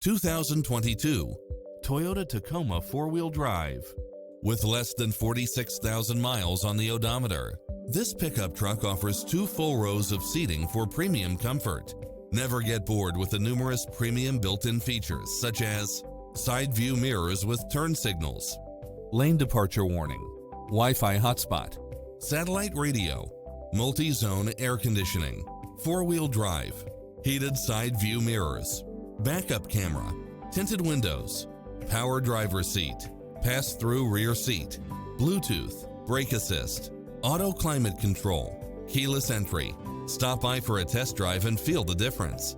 2022 Toyota Tacoma 4-wheel drive. With less than 46,000 miles on the odometer, this pickup truck offers 2 full rows of seating for premium comfort. Never get bored with the numerous premium built-in features such as side view mirrors with turn signals, lane departure warning, Wi-Fi hotspot, satellite radio, multi-zone air conditioning, 4-wheel drive, heated side view mirrors, backup camera, tinted windows, power driver seat, pass-through rear seat, Bluetooth, brake assist, auto climate control, keyless entry. Stop by for a test drive and feel the difference.